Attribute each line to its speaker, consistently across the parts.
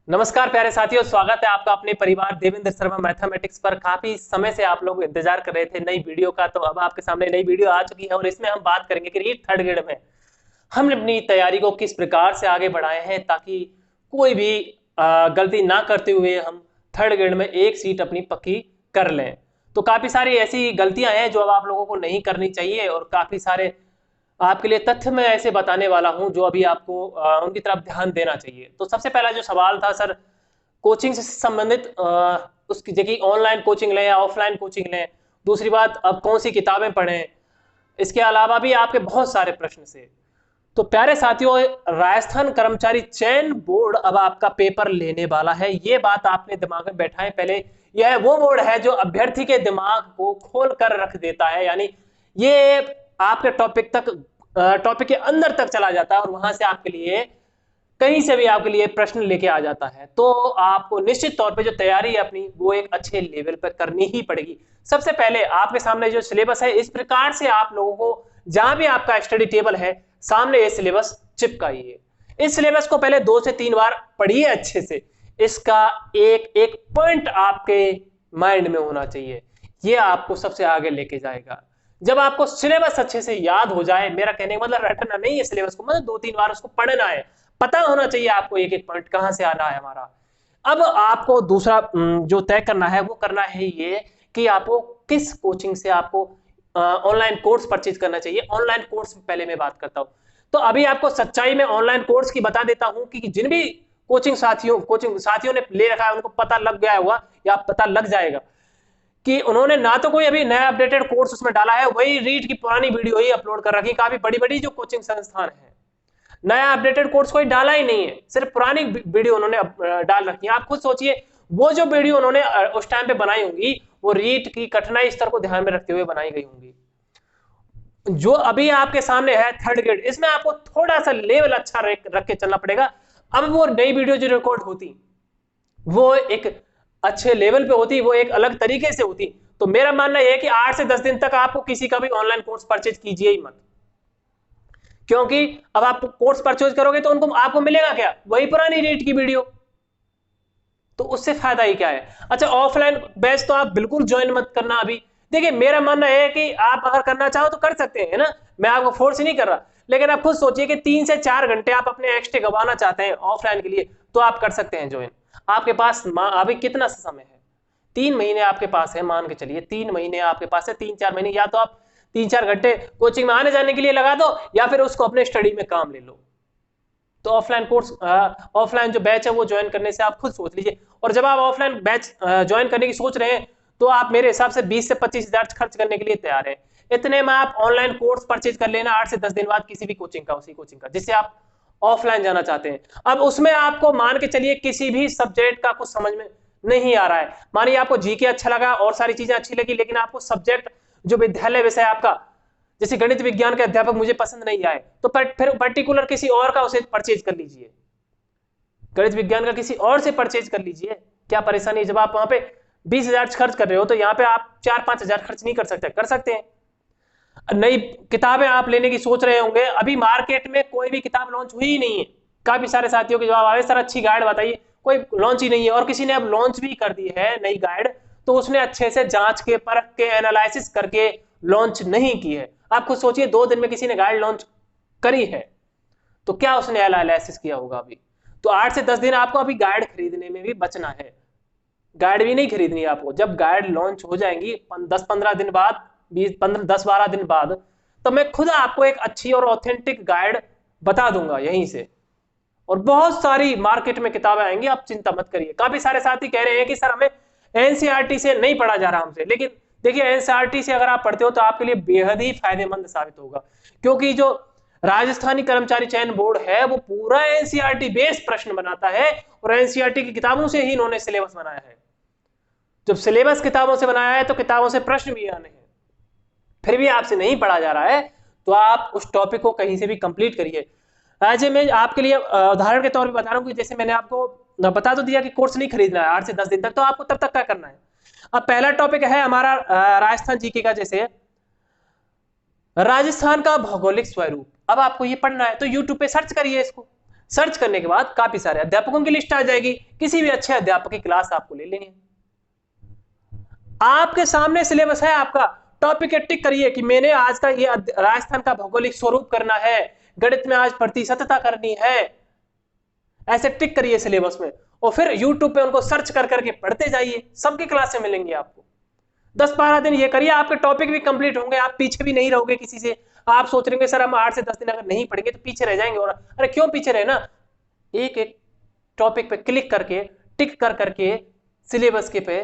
Speaker 1: नमस्कार प्यारे साथियों, स्वागत है आपका अपने परिवार देवेंद्र शर्मा मैथमेटिक्स पर। काफी समय से आप लोग इंतजार कर रहे थे नई वीडियो का, तो अब आपके सामने नई वीडियो आ चुकी है और इसमें हम बात करेंगे कि रीट थर्ड ग्रेड में हमने अपनी तैयारी को किस प्रकार से आगे बढ़ाए हैं ताकि कोई भी गलती ना करते हुए हम थर्ड ग्रेड में एक सीट अपनी पक्की कर लें। तो काफी सारी ऐसी गलतियां हैं जो अब आप लोगों को नहीं करनी चाहिए और काफी सारे आपके लिए तथ्य मैं ऐसे बताने वाला हूं जो अभी आपको उनकी तरफ ध्यान देना चाहिए। तो सबसे पहला जो सवाल था सर, कोचिंग से संबंधित उसकी जगह ऑनलाइन कोचिंग लें या ऑफलाइन कोचिंग लें। दूसरी बात, अब कौन सी किताबें पढ़ें। इसके अलावा भी आपके बहुत सारे प्रश्न से। तो प्यारे साथियों, राजस्थान कर्मचारी चयन बोर्ड अब आपका पेपर लेने वाला है, ये बात आपने दिमाग में बैठाएं पहले। यह वो बोर्ड है जो अभ्यर्थी के दिमाग को खोल कर रख देता है, यानी ये आपके टॉपिक के अंदर तक चला जाता है और वहां से आपके लिए कहीं से भी आपके लिए प्रश्न लेके आ जाता है। तो आपको निश्चित तौर पे जो तैयारी है अपनी वो एक अच्छे लेवल पर करनी ही पड़ेगी। सबसे पहले आपके सामने जो सिलेबस है, इस प्रकार से आप लोगों को जहां भी आपका स्टडी टेबल है सामने ये सिलेबस चिपकाइए। इस सिलेबस को पहले 2 से 3 बार पढ़िए अच्छे से। इसका एक एक पॉइंट आपके माइंड में होना चाहिए, ये आपको सबसे आगे लेके जाएगा। जब आपको सिलेबस अच्छे से याद हो जाए, मेरा कहने का मतलब रटना नहीं है सिलेबस को, मतलब 2-3 बार उसको पढ़ना है, पता होना चाहिए आपको एक एक पॉइंट कहां से आना है हमारा। अब आपको दूसरा जो तय करना है वो करना है ये कि आपको किस कोचिंग से आपको ऑनलाइन कोर्स परचेज करना चाहिए। ऑनलाइन कोर्स पहले मैं बात करता हूं। तो अभी आपको सच्चाई में ऑनलाइन कोर्स की बता देता हूं कि जिन भी कोचिंग साथियों ने ले रखा है उनको पता लग गया होगा या पता लग जाएगा कि उन्होंने ना तो कोई अभी नया अपडेटेड कोर्स उसमें डाला है, वही रीट की पुरानी वीडियो ही अपलोड कर रखी। काफी बड़ी बड़ी जो कोचिंग संस्थान है, नया अपडेटेड कोर्स कोई डाला ही नहीं है, सिर्फ पुरानी वीडियो उन्होंने डाल रखी है। आप खुद सोचिए, वो जो वीडियो उन्होंने उस टाइम पे बनाई होंगी वो रीट की कठिनाई स्तर को ध्यान में रखते हुए बनाई गई होंगी। जो अभी आपके सामने है थर्ड ग्रेड, इसमें आपको थोड़ा सा लेवल अच्छा रख के चलना पड़ेगा। अब वो नई वीडियो जो रिकॉर्ड होती वो एक अच्छे लेवल पे होती, वो एक अलग तरीके से होती। तो मेरा मानना यह है कि 8 से 10 दिन तक आपको किसी का भी ऑनलाइन कोर्स परचेज कीजिए ही मत, क्योंकि अब आप कोर्स परचेज करोगे तो उनको आपको मिलेगा क्या, वही पुरानी रेट की वीडियो, तो उससे फायदा ही क्या है। अच्छा, ऑफलाइन बैच तो आप बिल्कुल ज्वाइन मत करना अभी। देखिए, मेरा मानना है कि आप अगर करना चाहो तो कर सकते हैं ना, मैं आपको फोर्स नहीं कर रहा, लेकिन आप खुद सोचिए कि 3 से 4 घंटे आप अपने एक्स्ट्रा गंवाना चाहते हैं ऑफलाइन के लिए, तो आप कर सकते हैं ज्वाइन। आपके पास अभी कितना समय है, 3 महीने आपके पास है, मान के चलिए 3 महीने आपके पास है। 3-4 महीने या तो आप 3-4 घंटे कोचिंग में आने जाने के लिए लगा दो या फिर उसको अपने स्टडी में काम ले लो। तो ऑफलाइन जो बैच है वो ज्वाइन करने से आप खुद सोच लीजिए। और जब आप ऑफलाइन बैच ज्वाइन करने की सोच रहे हैं तो आप मेरे हिसाब से 20 से 25 हजार खर्च करने के लिए तैयार हैं। इतने में आप ऑनलाइन कोर्स परचेज कर लेना 8 से 10 दिन बाद किसी भी कोचिंग का, उसी कोचिंग का जिससे आप ऑफलाइन जाना चाहते हैं। अब उसमें आपको मान के चलिए किसी भी सब्जेक्ट का कुछ समझ में नहीं आ रहा है, मानिए आपको जीके अच्छा लगा और सारी चीजें अच्छी लगी, लेकिन आपको सब्जेक्ट जो विद्यालय विषय आपका, जैसे गणित विज्ञान के अध्यापक मुझे पसंद नहीं आए, तो फिर पर्टिकुलर किसी और का उसे परचेज कर लीजिए, गणित विज्ञान का किसी और से परचेज कर लीजिए। क्या परेशानी है, जब आप वहां पे 20 हजार खर्च कर रहे हो तो यहाँ पे आप 4-5 हजार खर्च नहीं कर सकते, कर सकते हैं। नई किताबें आप लेने की सोच रहे होंगे, अभी मार्केट में कोई भी किताब लॉन्च हुई ही नहीं है। काफी सारे साथियों के जवाब आए, सर अच्छी गाइड बताइए, कोई लॉन्च ही नहीं है। और किसी ने अब लॉन्च भी कर दी है नई गाइड, तो उसने अच्छे से जांच के, परख के, एनालिसिस करके लॉन्च नहीं की है। आप खुद सोचिए, 2 दिन में किसी ने गाइड लॉन्च करी है तो क्या उसने एनालिसिस किया होगा अभी। तो 8 से 10 दिन आपको अभी गाइड खरीदने में भी बचना है। गाइड भी नहीं खरीदनी है आपको, जब गाइड लॉन्च हो जाएंगी 10-15 दिन बाद, 10-12 दिन बाद, तो मैं खुद आपको एक अच्छी और ऑथेंटिक गाइड बता दूंगा यहीं से। और बहुत सारी मार्केट में किताबें आएंगी, आप चिंता मत करिए। काफी सारे साथी कह रहे हैं कि सर हमें एनसीईआरटी से नहीं पढ़ा जा रहा हमसे, लेकिन देखिए एनसीईआरटी से अगर आप पढ़ते हो तो आपके लिए बेहद ही फायदेमंद साबित होगा, क्योंकि जो राजस्थानी कर्मचारी चयन बोर्ड है वो पूरा एनसीईआरटी बेस्ड प्रश्न बनाता है और एनसीईआरटी की किताबों से ही इन्होंने सिलेबस बनाया है। जब सिलेबस किताबों से बनाया है तो किताबों से प्रश्न भी आने हैं, फिर भी आपसे नहीं पढ़ा जा रहा है तो आप उस टॉपिक को कहीं से भी कंप्लीट करिए। आज मैं आपके लिए उदाहरण के तौर पे बता रहा हूँ कि जैसे मैंने आपको बता तो दिया कि कोर्स नहीं खरीदना है 8 से 10 दिन तक, तो आपको तब तक क्या करना है। अब पहला टॉपिक है हमारा राजस्थान जीके का, जैसे राजस्थान का भौगोलिक स्वरूप। अब आपको ये पढ़ना है तो यूट्यूब पे सर्च करिए इसको, सर्च करने के बाद काफी सारे अध्यापकों की लिस्ट आ जाएगी, किसी भी अच्छे अध्यापक की क्लास आपको ले लेनी है। आपके सामने सिलेबस है, आपका टॉपिक टिक करिए कि मैंने आज का ये राजस्थान का भौगोलिक स्वरूप करना है, गणित में आज प्रतिशतता करनी है, ऐसे टिक करिए सिलेबस में, और फिर यूट्यूब पे उनको सर्च कर करके पढ़ते जाइए, सबकी क्लासें मिलेंगी आपको। 10-12 दिन ये करिए, आपके टॉपिक भी कंप्लीट होंगे, आप पीछे भी नहीं रहोगे किसी से। आप सोच रहे सर हम 8 से 10 दिन अगर नहीं पढ़ेंगे तो पीछे रह जाएंगे, और अरे क्यों पीछे रहे ना, एक एक टॉपिक पे क्लिक करके टिक कर करके सिलेबस के पे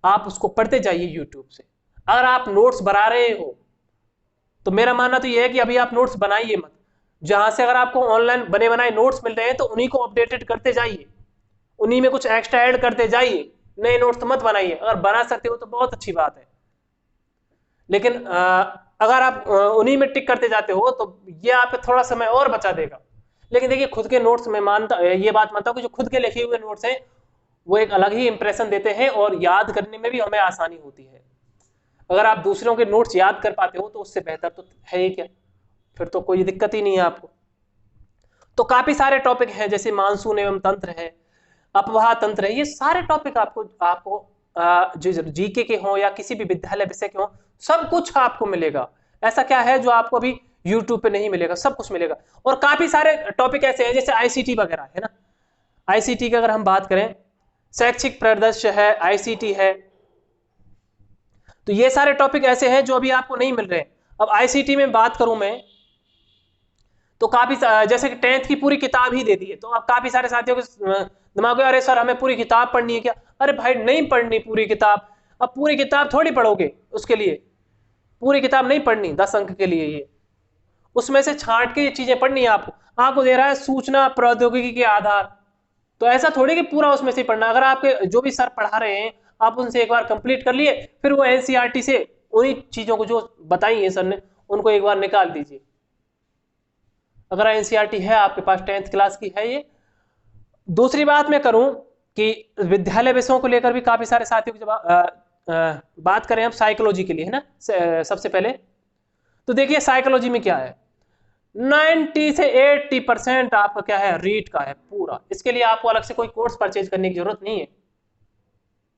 Speaker 1: आप उसको पढ़ते जाइए यूट्यूब से। अगर आप नोट्स बना रहे हो तो मेरा मानना तो यह है कि अभी आप नोट्स बनाइए मत, जहां से अगर आपको ऑनलाइन बने बनाए नोट्स मिल रहे हैं तो उन्हीं को अपडेटेड करते जाइए, उन्हीं में कुछ एक्स्ट्रा ऐड करते जाइए, नए नोट्स तो मत बनाइए। अगर बना सकते हो तो बहुत अच्छी बात है, लेकिन अगर आप उन्हीं में टिक करते जाते हो तो ये आपको थोड़ा समय और बचा देगा। लेकिन देखिए खुद के नोट्स में मानता ये बात मानता हूं कि जो खुद के लिखे हुए नोट्स हैं वो एक अलग ही इंप्रेशन देते हैं और याद करने में भी हमें आसानी होती है। अगर आप दूसरों के नोट्स याद कर पाते हो तो उससे बेहतर तो है ही क्या, फिर तो कोई दिक्कत ही नहीं है आपको। तो काफी सारे टॉपिक हैं, जैसे मानसून एवं तंत्र है, अपवाह तंत्र है, ये सारे टॉपिक आपको जो जीके के हो या किसी भी विद्यालय विषय के हो, सब कुछ आपको मिलेगा। ऐसा क्या है जो आपको अभी यूट्यूब पे नहीं मिलेगा, सब कुछ मिलेगा। और काफी सारे टॉपिक ऐसे हैं जैसे आईसीटी वगैरह है ना, आईसीटी की अगर हम बात करें, शैक्षिक परिदृश्य है, आईसीटी है, तो ये सारे टॉपिक ऐसे हैं जो अभी आपको नहीं मिल रहे हैं। अब आईसीटी में बात करूं मैं तो काफी जैसे कि 10th की पूरी किताब ही दे दी है, तो अब काफी सारे साथियों के दिमाग में अरे सर हमें पूरी किताब पढ़नी है क्या? अरे भाई नहीं पढ़नी पूरी किताब, अब पूरी किताब थोड़ी पढ़ोगे, उसके लिए पूरी किताब नहीं पढ़नी 10 अंक के लिए, ये उसमें से छांट के ये चीजें पढ़नी है आपको दे रहा है सूचना प्रौद्योगिकी के आधार, तो ऐसा थोड़ी कि पूरा उसमें से पढ़ना। अगर आपके जो भी सर पढ़ा रहे हैं आप उनसे एक बार कंप्लीट कर लिए, फिर वो एनसीईआरटी से उन्हीं चीजों को जो बताई है सर ने उनको एक बार निकाल दीजिए। अगर एनसीईआरटी है आपके पास 10th क्लास की है ये। दूसरी बात मैं करूं कि विद्यालय विषयों को लेकर भी काफी सारे साथियों की बात करें हम साइकोलॉजी के लिए है ना, सबसे पहले तो देखिए साइकोलॉजी में क्या है, 90 से 80% आपका क्या है रीड का है पूरा। इसके लिए आपको अलग से कोई कोर्स परचेज करने की जरूरत नहीं है।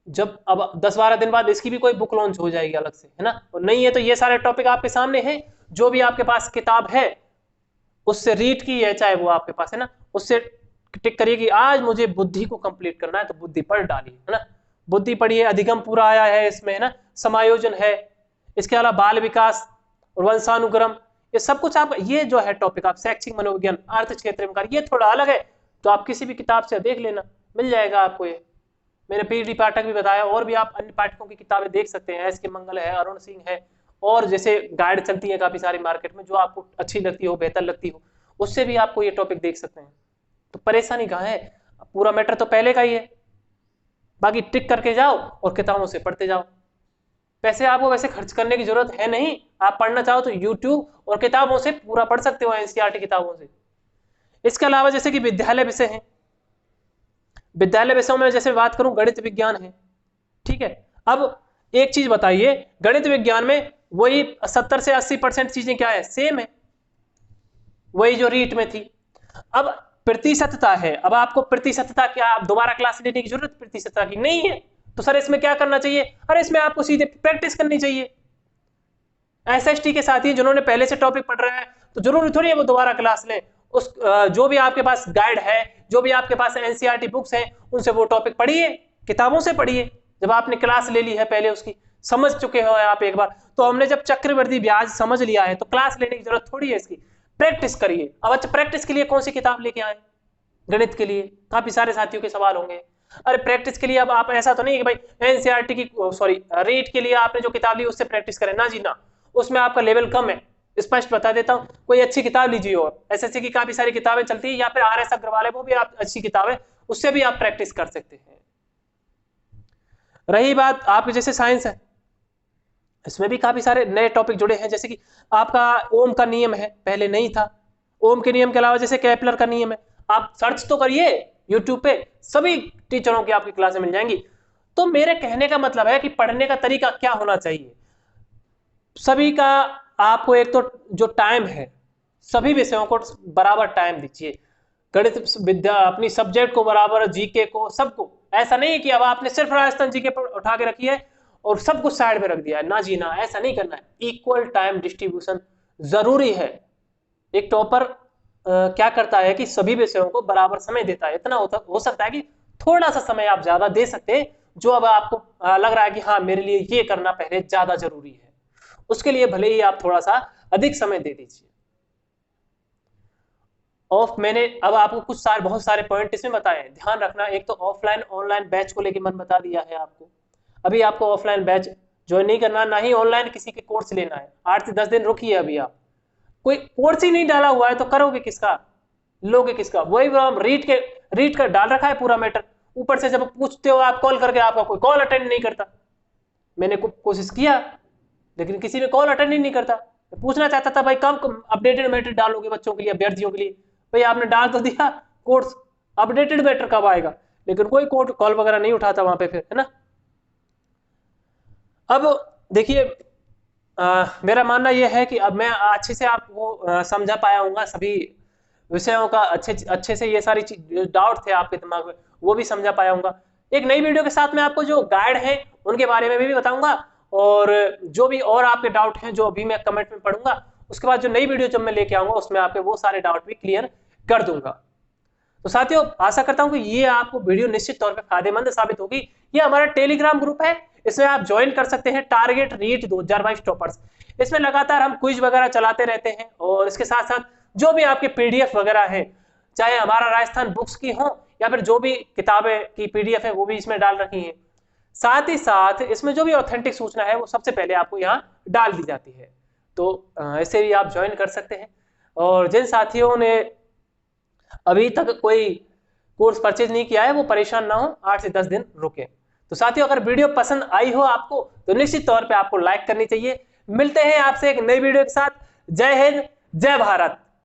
Speaker 1: जब अब 10-12 दिन बाद इसकी भी कोई बुक लॉन्च हो जाएगी अलग से है ना, और नहीं है तो ये सारे टॉपिक आपके सामने हैं, जो भी आपके पास किताब है उससे रीड की है, चाहे वो आपके पास है ना, उससे टिक करिए कि आज मुझे बुद्धि को कंप्लीट करना है, तो बुद्धि पढ़ डालिए है ना, बुद्धि पढ़िए, अधिगम पूरा आया है इसमें है ना, समायोजन है, इसके अलावा बाल विकास और वंशानुक्रम, ये सब कुछ आप ये जो है टॉपिक आप शैक्षिक मनोविज्ञान अर्थ क्षेत्र में ये थोड़ा अलग है, तो आप किसी भी किताब से देख लेना, मिल जाएगा आपको ये। मैंने पीडी पाठक भी बताया, और भी आप अन्य पाठकों की किताबें देख सकते हैं, एस के मंगल है, अरुण सिंह है, और जैसे गाइड चलती है काफी सारी मार्केट में, जो आपको अच्छी लगती हो बेहतर लगती हो उससे भी आपको ये टॉपिक देख सकते हैं। तो परेशानी कहाँ है, पूरा मैटर तो पहले का ही है, बाकी टिक करके जाओ और किताबों से पढ़ते जाओ। पैसे आपको वैसे खर्च करने की जरूरत है नहीं, आप पढ़ना चाहो तो यूट्यूब और किताबों से पूरा पढ़ सकते हो, एनसीईआरटी किताबों से। इसके अलावा जैसे कि विद्यालय विषय हैं, विद्यालय विषयों में जैसे बात करूं गणित विज्ञान है, ठीक है। अब एक चीज बताइए, गणित विज्ञान में वही 70 से 80% चीजें क्या है सेम है, वही जो रीट में थी। अब प्रतिशतता है, अब आपको प्रतिशतता क्या दोबारा क्लास लेने की जरूरत प्रतिशतता की नहीं है, तो सर इसमें क्या करना चाहिए, अरे इसमें आपको सीधे प्रैक्टिस करनी चाहिए। एसएसटी के साथी जिन्होंने पहले से टॉपिक पढ़ रहे हैं तो जरूरी थोड़ी है वो दोबारा क्लास लें, उस जो भी आपके पास गाइड है, जो भी आपके पास एनसीईआरटी बुक्स हैं, उनसे वो टॉपिक पढ़िए, किताबों से पढ़िए। जब आपने क्लास ले ली है पहले, उसकी समझ चुके हो आप एक बार, तो हमने जब चक्रवृद्धि ब्याज समझ लिया है तो क्लास लेने की जरूरत थोड़ी है, इसकी प्रैक्टिस करिए। अब अच्छा प्रैक्टिस के लिए कौन सी किताब लेके आए, गणित के लिए काफी सारे साथियों के सवाल होंगे, अरे प्रैक्टिस के लिए अब आप ऐसा तो नहीं है कि भाई एनसीईआरटी की सॉरी रीट के लिए आपने जो किताब ली उससे प्रैक्टिस करें, ना जी ना, उसमें आपका लेवल कम है, स्पष्ट बता देता हूं। कोई अच्छी किताब लीजिए, और एसएससी की काफी सारी किताबें चलती है, या फिर आरएस अग्रवाल है, वो भी आप अच्छी किताब है, उससे भी आप प्रैक्टिस कर सकते हैं। रही बात आपके जैसे साइंस है, इसमें भी काफी सारे नए टॉपिक जुड़े हैं, जैसे कि आपका ओम का नियम है, पहले नहीं था। ओम के नियम के अलावा जैसे केपलर का नियम है, आप सर्च तो करिए यूट्यूब पे, सभी टीचरों की आपकी क्लासें मिल जाएंगी। तो मेरे कहने का मतलब है कि पढ़ने का तरीका क्या होना चाहिए सभी का, आपको एक तो जो टाइम है, सभी विषयों को बराबर टाइम दीजिए। गणित विद्या अपनी सब्जेक्ट को बराबर, जीके को, सबको। ऐसा नहीं है कि अब आपने सिर्फ राजस्थान जीके पर उठा के रखी है और सब कुछ साइड में रख दिया है, ना जी ना, ऐसा नहीं करना है। इक्वल टाइम डिस्ट्रीब्यूशन जरूरी है। एक टॉपर क्या करता है कि सभी विषयों को बराबर समय देता है। इतना हो सकता है कि थोड़ा सा समय आप ज्यादा दे सकते हैं, जो अब आपको लग रहा है कि हाँ मेरे लिए ये करना पहले ज्यादा जरूरी है, उसके लिए भले ही आप थोड़ा सा अधिक समय दे दीजिए। मैंने अब आपको बहुत सारे पॉइंट इसमें बताए हैं, ध्यान रखना। एक तो ऑफलाइन ऑनलाइन बैच को लेकर मन बता दिया है आपको। अभी आपको ऑफलाइन बैच ज्वाइन नहीं करना, ना ही ऑनलाइन किसी के कोर्स लेना है। 8 से 10 दिन रुकिए। अभी आप कोई कोर्स ही नहीं डाला हुआ है तो करोगे किसका, लोगे किसका? वही रीट का डाल रखा है पूरा मैटर। ऊपर से जब पूछते हो आप कॉल करके, आपका कोई कॉल अटेंड नहीं करता। मैंने कोशिश किया लेकिन किसी ने कॉल अटेंड ही नहीं करता। मैं पूछना चाहता था भाई कब अपडेटेड मैटर डालोगे बच्चों के लिए, अभ्यर्थियों के लिए? भाई आपने डाल तो दिया कोर्स, अपडेटेड मैटर कब आएगा? लेकिन कोई कॉल वगैरह नहीं उठाता वहां पे, फिर है ना। अब देखिए, मेरा मानना यह है कि अब मैं अच्छे से आपको समझा पाया हूँ सभी विषयों का, अच्छे से ये सारी डाउट थे आपके दिमाग में वो भी समझा पाया हूँ। एक नई वीडियो के साथ मैं आपको जो गाइड है उनके बारे में भी बताऊंगा, और जो भी और आपके डाउट हैं जो अभी मैं कमेंट में पढ़ूंगा, उसके बाद जो नई वीडियो जब मैं लेके आऊंगा उसमें आपके वो सारे डाउट भी क्लियर कर दूंगा। तो साथियों, आशा करता हूं कि ये आपको वीडियो निश्चित तौर पे फायदेमंद साबित होगी। ये हमारा टेलीग्राम ग्रुप है, इसमें आप ज्वाइन कर सकते हैं, टारगेट रीट 2022 टॉपर्स। इसमें लगातार हम क्विज वगैरह चलाते रहते हैं, और इसके साथ साथ जो भी आपके पीडीएफ वगैरह है, चाहे हमारा राजस्थान बुक्स की हो या फिर जो भी किताबें की पीडीएफ है वो भी इसमें डाल रखी है। साथ ही साथ इसमें जो भी ऑथेंटिक सूचना है वो सबसे पहले आपको यहाँ डाल दी जाती है। तो ऐसे भी आप ज्वाइन कर सकते हैं। और जिन साथियों ने अभी तक कोई कोर्स परचेज नहीं किया है वो परेशान ना हो, 8 से 10 दिन रुके। तो साथियों, अगर वीडियो पसंद आई हो आपको तो निश्चित तौर पे आपको लाइक करनी चाहिए। मिलते हैं आपसे एक नई वीडियो के साथ। जय हिंद, जय भारत।